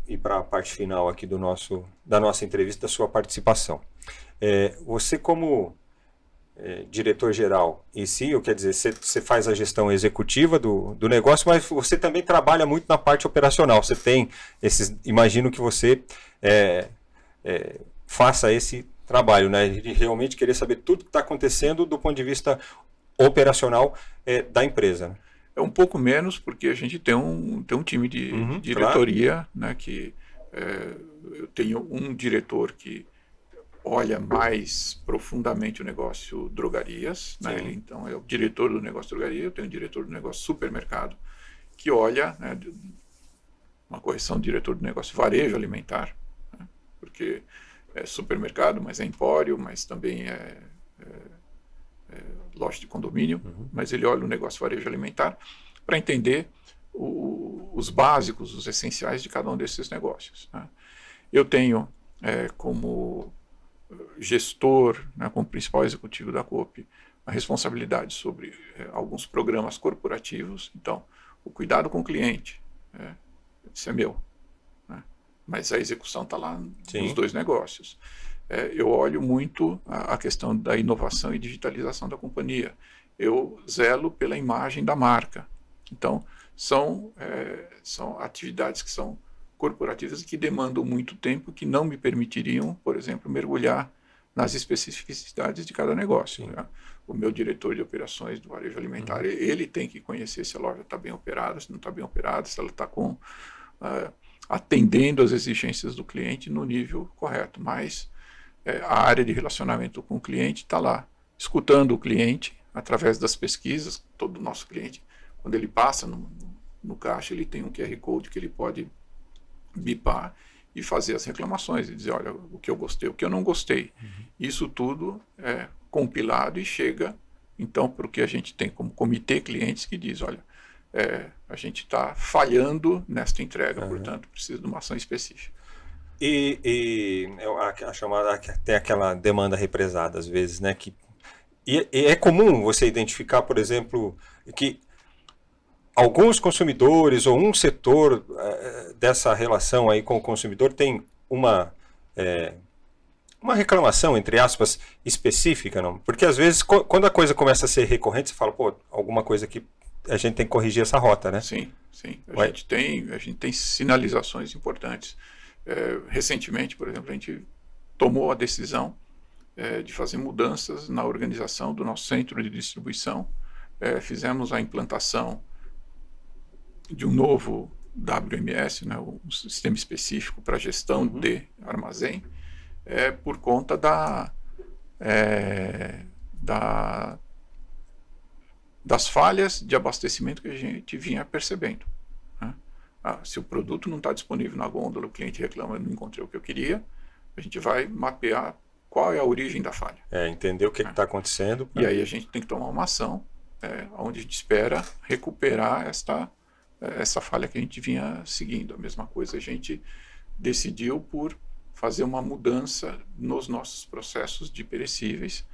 ir para a parte final aqui da nossa entrevista, da sua participação. Você como diretor-geral e CEO, quer dizer, você faz a gestão executiva do negócio, mas você também trabalha muito na parte operacional. Você tem imagino que você faça esse trabalho, né, de realmente querer saber tudo que está acontecendo do ponto de vista operacional da empresa, né? É um pouco menos, porque a gente tem um time de diretoria, claro, né, que eu tenho um diretor que olha mais profundamente o negócio drogarias, né? Ele, então, é o diretor do negócio drogaria. Eu tenho um diretor do negócio supermercado, que olha, né, uma correção do diretor do negócio varejo alimentar, né? Porque é supermercado, mas é empório, mas também é loja de condomínio, mas ele olha o negócio varejo alimentar para entender os básicos, os essenciais de cada um desses negócios, né? Eu tenho como gestor, né, como principal executivo da Coop, a responsabilidade sobre alguns programas corporativos. Então, o cuidado com o cliente, isso é meu, né? Mas a execução está lá nos dois negócios. Eu olho muito a questão da inovação e digitalização da companhia. Eu zelo pela imagem da marca. Então, são atividades que são corporativas e que demandam muito tempo, que não me permitiriam, por exemplo, mergulhar nas especificidades de cada negócio, né? O meu diretor de operações do varejo alimentar, ele tem que conhecer se a loja está bem operada, se não está bem operada, se ela está atendendo às exigências do cliente no nível correto. Mas a área de relacionamento com o cliente está lá, escutando o cliente através das pesquisas. Todo o nosso cliente, quando ele passa no caixa, ele tem um QR Code que ele pode bipar e fazer as reclamações e dizer, olha, o que eu gostei, o que eu não gostei. Isso tudo é compilado e chega, então, para o que a gente tem como comitê clientes que diz, olha, a gente está falhando nesta entrega, portanto, precisa de uma ação específica. E a chamada, tem aquela demanda represada, às vezes, né? E é comum você identificar, por exemplo, que alguns consumidores ou um setor dessa relação aí com o consumidor tem uma reclamação, entre aspas, específica, não? Porque às vezes, quando a coisa começa a ser recorrente, você fala, pô, alguma coisa que a gente tem que corrigir essa rota, né? Sim. A gente tem sinalizações importantes. Recentemente, por exemplo, a gente tomou a decisão de fazer mudanças na organização do nosso centro de distribuição. Fizemos a implantação de um novo WMS, né, um sistema específico para gestão de armazém, por conta das falhas de abastecimento que a gente vinha percebendo, né? Se o produto não está disponível na gôndola, o cliente reclama, não encontrei o que eu queria, a gente vai mapear qual é a origem da falha. Entender o que está acontecendo. E aí a gente tem que tomar uma ação onde a gente espera recuperar essa falha que a gente vinha seguindo. A mesma coisa, a gente decidiu por fazer uma mudança nos nossos processos de perecíveis,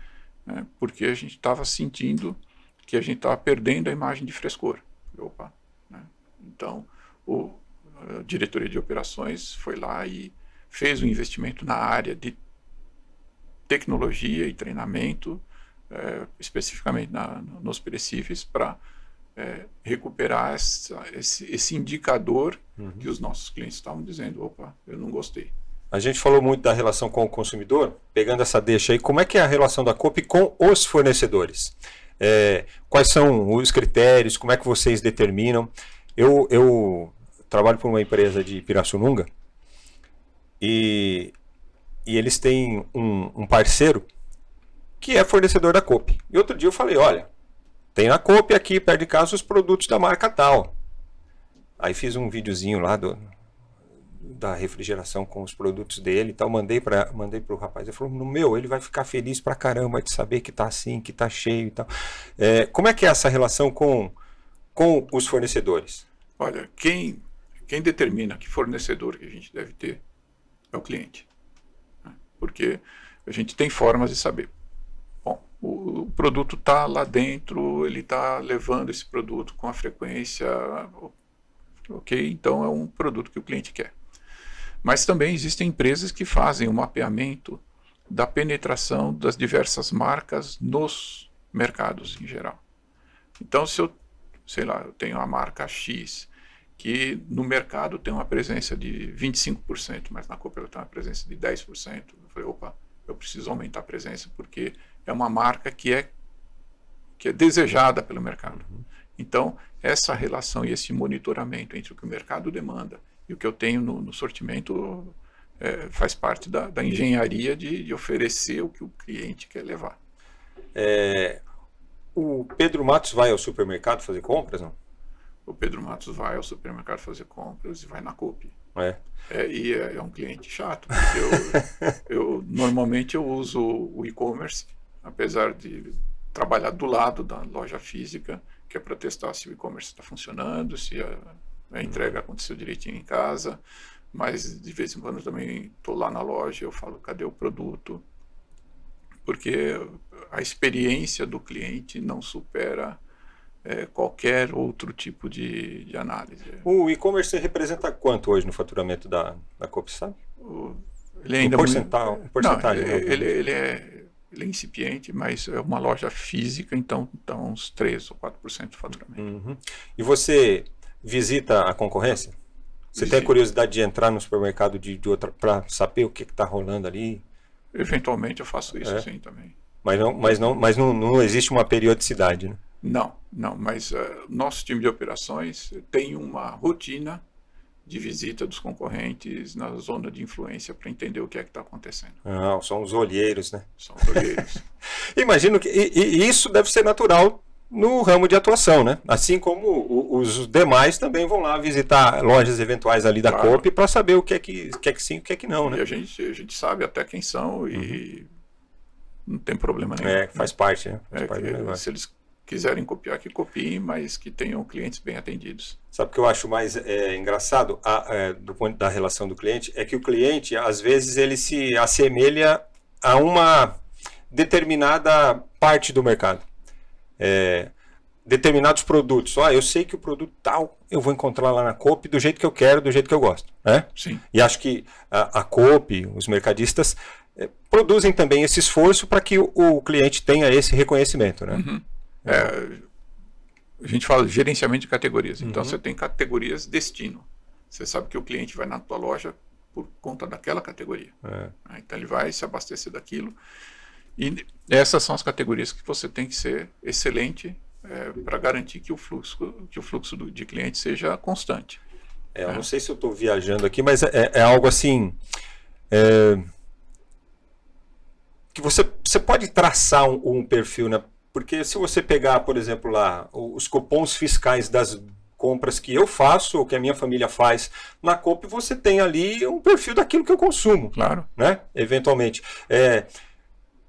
né, porque a gente estava sentindo que a gente estava perdendo a imagem de frescor. Opa, né? Então, a diretoria de operações foi lá e fez um investimento na área de tecnologia e treinamento, especificamente nos perecíveis, para recuperar esse indicador que os nossos clientes estavam dizendo, opa, eu não gostei. A gente falou muito da relação com o consumidor, pegando essa deixa aí, como é que é a relação da Coop com os fornecedores? Quais são os critérios, como é que vocês determinam? Eu trabalho por uma empresa de Pirassununga e eles têm um parceiro que é fornecedor da Coop. E outro dia eu falei, olha, tem na Coop aqui perto de casa os produtos da marca tal. Aí fiz um videozinho lá da refrigeração com os produtos dele e tal, mandei pro rapaz, ele falou, no meu, ele vai ficar feliz pra caramba de saber que tá assim, que tá cheio e tal. Como é que é essa relação com os fornecedores? Olha, quem determina que fornecedor que a gente deve ter é o cliente, né? Porque a gente tem formas de saber. Bom, o produto está lá dentro, ele está levando esse produto com a frequência, ok, então é um produto que o cliente quer. Mas também existem empresas que fazem o mapeamento da penetração das diversas marcas nos mercados em geral. Então, se eu tenho a marca X, que no mercado tem uma presença de 25%, mas na Coop ela tem uma presença de 10%, eu falei, opa, eu preciso aumentar a presença porque é uma marca que é desejada pelo mercado. Então, essa relação e esse monitoramento entre o que o mercado demanda e o que eu tenho no sortimento faz parte da engenharia de oferecer o que o cliente quer levar. O Pedro Matos vai ao supermercado fazer compras, não? O Pedro Matos vai ao supermercado fazer compras e vai na Coop. E é um cliente chato, porque normalmente eu uso o e-commerce, apesar de trabalhar do lado da loja física, que é para testar se o e-commerce está funcionando, se a entrega aconteceu direitinho em casa, mas de vez em quando também estou lá na loja, eu falo, cadê o produto? porque a experiência do cliente não supera qualquer outro tipo de análise. O e-commerce representa quanto hoje no faturamento da Coop, sabe? Ele ainda porcentagem. Não, ele é incipiente, mas é uma loja física, então dá uns 3 ou 4% do faturamento. Uhum. E você visita a concorrência? Você tem a curiosidade de entrar no supermercado de outra para saber o que está rolando ali? Eventualmente eu faço isso, sim, também. Mas não existe uma periodicidade, né? Não, mas nosso time de operações tem uma rotina de visita dos concorrentes na zona de influência para entender o que é que está acontecendo. São os olheiros, né? São os olheiros. Imagino que e isso deve ser natural no ramo de atuação, né? Assim como os demais também vão lá visitar lojas eventuais ali da Coop para saber o que é que sim, o que é que não, né? E a gente sabe até quem são e não tem problema nenhum. Faz parte, né? Faz parte do negócio. Se eles quiserem copiar, que copiem, mas que tenham clientes bem atendidos. Sabe o que eu acho mais engraçado do ponto da relação do cliente? É que o cliente, às vezes, ele se assemelha a uma determinada parte do mercado. Determinados produtos. Eu sei que o produto tal eu vou encontrar lá na Coop do jeito que eu quero, do jeito que eu gosto. Né? Sim. E acho que a Coop, os mercadistas, produzem também esse esforço para que o cliente tenha esse reconhecimento. Né? Uhum. A gente fala de gerenciamento de categorias. Então você tem categorias destino. Você sabe que o cliente vai na tua loja por conta daquela categoria. Então ele vai se abastecer daquilo. E essas são as categorias que você tem que ser excelente para garantir que o fluxo de cliente seja constante. Eu não sei se eu estou viajando aqui, mas é algo assim que você pode traçar um perfil, né? Porque se você pegar, por exemplo, lá os cupons fiscais das compras que eu faço ou que a minha família faz na Coop, você tem ali um perfil daquilo que eu consumo. Claro. Né? Eventualmente.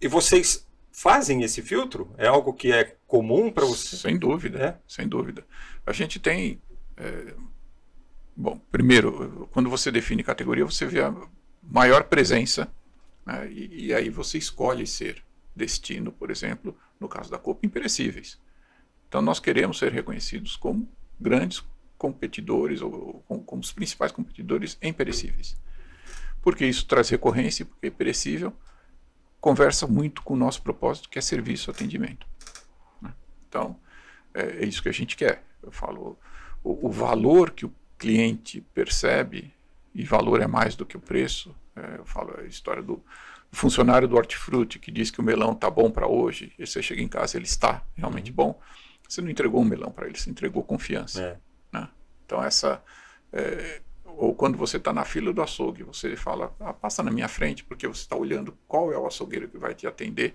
E vocês fazem esse filtro? É algo que é comum para você? Sem dúvida, sem dúvida. A gente tem... Bom, primeiro, quando você define categoria, você vê a maior presença, né? E aí você escolhe ser destino, por exemplo, no caso da Coop, imperecíveis. Então nós queremos ser reconhecidos como grandes competidores ou como os principais competidores em perecíveis. Porque isso traz recorrência, porque perecível conversa muito com o nosso propósito, que é serviço e atendimento. Né? Então, é isso que a gente quer. Eu falo, o valor que o cliente percebe, e valor é mais do que o preço, eu falo a história do funcionário do hortifruti que diz que o melão está bom para hoje, e você chega em casa ele está realmente bom, você não entregou um melão para ele, você entregou confiança. Né? Então ou quando você está na fila do açougue, você fala, passa na minha frente, porque você está olhando qual é o açougueiro que vai te atender.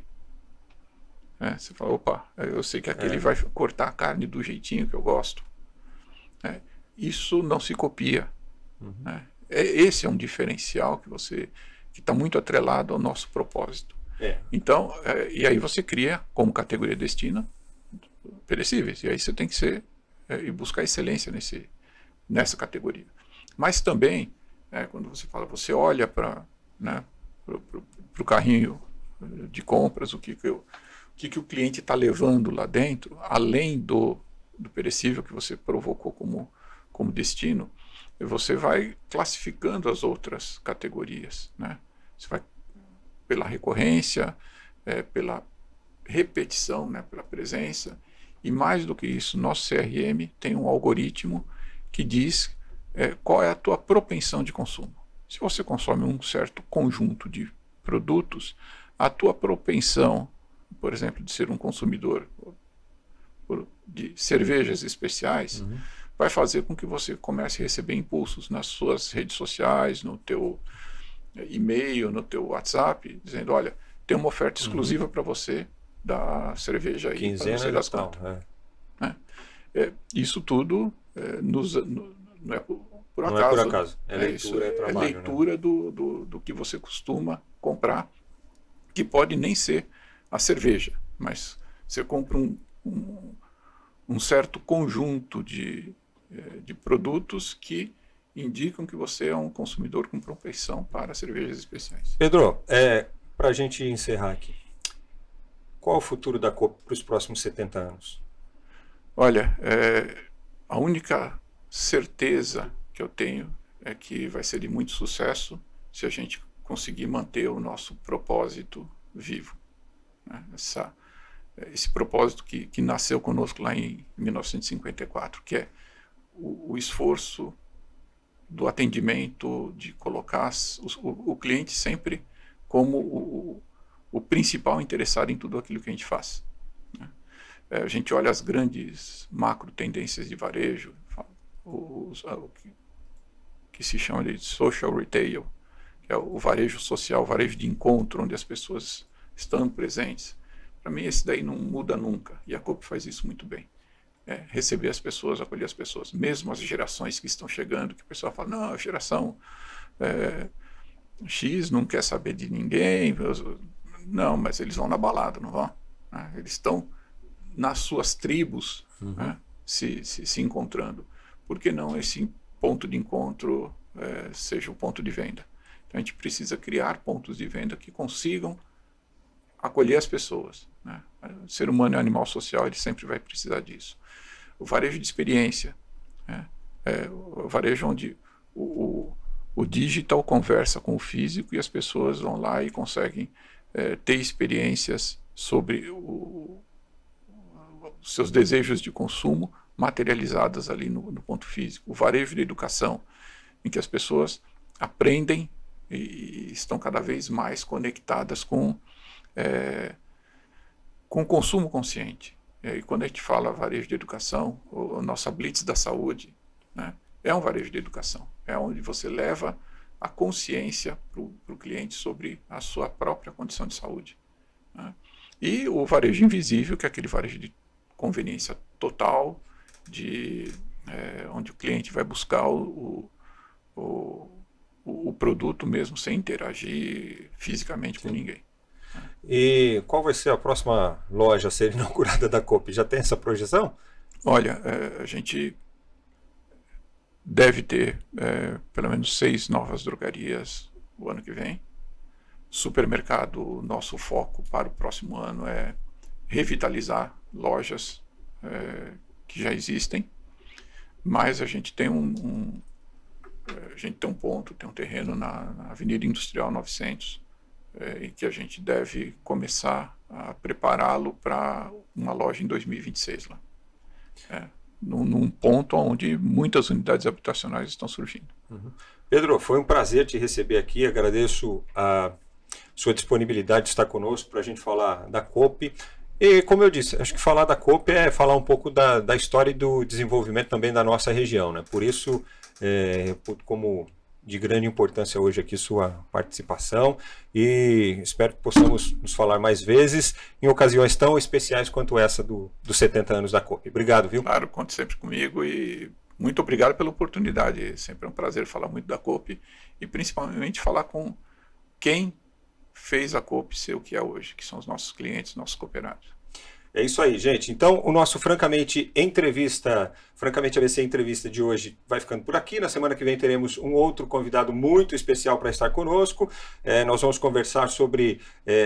Você fala, opa, eu sei que aquele vai cortar a carne do jeitinho que eu gosto. Isso não se copia. Né? Esse é um diferencial que está muito atrelado ao nosso propósito. Então, e aí você cria como categoria destino perecíveis, e aí você tem que ser e buscar excelência nessa categoria. Mas também, quando você fala, você olha para o carrinho de compras, o que o cliente está levando lá dentro, além do perecível que você provocou como destino, você vai classificando as outras categorias. Né? Você vai pela recorrência, pela repetição, né, pela presença, e mais do que isso, nosso CRM tem um algoritmo que diz qual é a tua propensão de consumo. Se você consome um certo conjunto de produtos, a tua propensão, por exemplo, de ser um consumidor de cervejas especiais, vai fazer com que você comece a receber impulsos nas suas redes sociais, no teu e-mail, no teu WhatsApp, dizendo, olha, tem uma oferta exclusiva para você da cerveja aí, para você das contas. Isso tudo não é por acaso. Não é por acaso. É leitura, é trabalho. É leitura, né? do que você costuma comprar, que pode nem ser a cerveja, mas você compra um certo conjunto de produtos que indicam que você é um consumidor com propensão para cervejas especiais. Pedro, para a gente encerrar aqui, qual é o futuro da Coop para os próximos 70 anos? Olha, a única certeza que eu tenho é que vai ser de muito sucesso se a gente conseguir manter o nosso propósito vivo, né? Esse propósito que nasceu conosco lá em 1954, que é o esforço do atendimento, de colocar o cliente sempre como o principal interessado em tudo aquilo que a gente faz, né? A gente olha as grandes macro tendências de varejo, o que se chama de social retail, que é o varejo social, o varejo de encontro, onde as pessoas estão presentes. Para mim, esse daí não muda nunca, e a Coop faz isso muito bem. Receber as pessoas, acolher as pessoas, mesmo as gerações que estão chegando, que o pessoal fala, não, a geração X não quer saber de ninguém. Não, mas eles vão na balada, não vão? Eles estão nas suas tribos, né, se encontrando. Por que não esse ponto de encontro seja o ponto de venda? Então a gente precisa criar pontos de venda que consigam acolher as pessoas, né? O ser humano é um animal social, ele sempre vai precisar disso. O varejo de experiência, né? O varejo onde o digital conversa com o físico e as pessoas vão lá e conseguem ter experiências sobre os seus desejos de consumo materializadas ali no ponto físico. O varejo de educação, em que as pessoas aprendem e estão cada vez mais conectadas com o consumo consciente. E quando a gente fala varejo de educação, a nossa Blitz da saúde, né, é um varejo de educação. É onde você leva a consciência para o cliente sobre a sua própria condição de saúde, né? E o varejo invisível, que é aquele varejo de conveniência total, onde o cliente vai buscar o produto mesmo sem interagir fisicamente com ninguém. E qual vai ser a próxima loja a ser inaugurada da Coop? Já tem essa projeção? Olha, a gente deve ter pelo menos 6 novas drogarias o ano que vem. Supermercado, nosso foco para o próximo ano é revitalizar lojas que já existem, mas a gente tem um ponto, tem um terreno na Avenida Industrial 900, e que a gente deve começar a prepará-lo para uma loja em 2026 lá. Num ponto onde muitas unidades habitacionais estão surgindo. Pedro, foi um prazer te receber aqui, agradeço a sua disponibilidade de estar conosco para a gente falar da Coop. E, como eu disse, acho que falar da Coop é falar um pouco da história e do desenvolvimento também da nossa região, né? Por isso, como de grande importância hoje aqui sua participação, e espero que possamos nos falar mais vezes em ocasiões tão especiais quanto essa dos 70 anos da Coop. Obrigado, viu? Claro, conte sempre comigo e muito obrigado pela oportunidade. Sempre é um prazer falar muito da Coop e principalmente falar com quem fez a Coop ser o que é hoje, que são os nossos clientes, nossos cooperados. É isso aí, gente. Então, o nosso Francamente ABC Entrevista de hoje vai ficando por aqui. Na semana que vem teremos um outro convidado muito especial para estar conosco. Nós vamos conversar sobre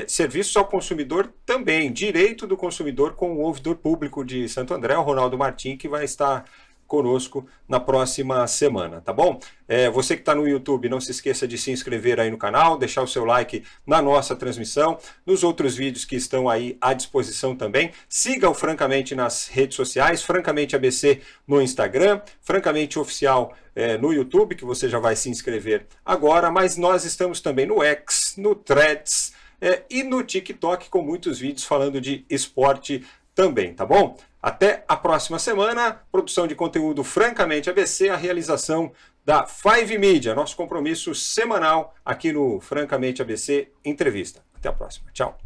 serviços ao consumidor também, direito do consumidor com o ouvidor público de Santo André, o Ronaldo Martim, que vai estar conosco na próxima semana, tá bom? Você que está no YouTube, não se esqueça de se inscrever aí no canal, deixar o seu like na nossa transmissão, nos outros vídeos que estão aí à disposição também. Siga o Francamente nas redes sociais, Francamente ABC no Instagram, Francamente Oficial no YouTube, que você já vai se inscrever agora, mas nós estamos também no X, no Threads e no TikTok com muitos vídeos falando de esporte também, tá bom? Até a próxima semana, produção de conteúdo Francamente ABC, a realização da Five Media, nosso compromisso semanal aqui no Francamente ABC Entrevista. Até a próxima, tchau!